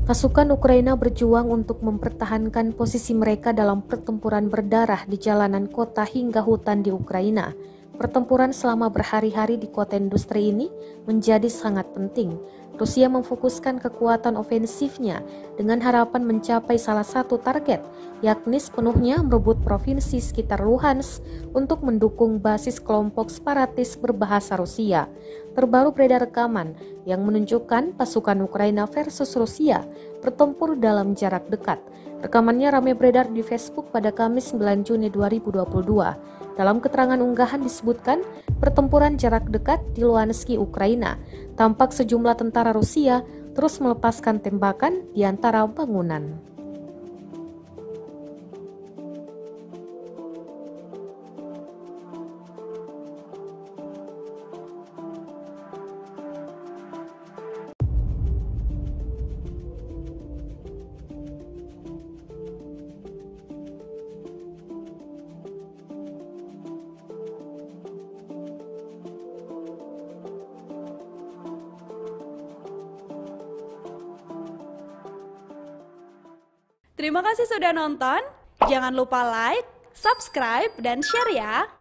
Pasukan Ukraina berjuang untuk mempertahankan posisi mereka dalam pertempuran berdarah di jalanan kota hingga hutan di Ukraina. Pertempuran selama berhari-hari di kota industri ini menjadi sangat penting. Rusia memfokuskan kekuatan ofensifnya dengan harapan mencapai salah satu target, yakni sepenuhnya merebut provinsi sekitar Luhansk untuk mendukung basis kelompok separatis berbahasa Rusia. Terbaru beredar rekaman yang menunjukkan pasukan Ukraina versus Rusia bertempur dalam jarak dekat. Rekamannya ramai beredar di Facebook pada Kamis 9 Juni 2022. Dalam keterangan unggahan disebutkan pertempuran jarak dekat di Luhansk, Ukraina. Tampak sejumlah tentara Rusia terus melepaskan tembakan di antara bangunan. Terima kasih sudah nonton. Jangan lupa like, subscribe, dan share ya.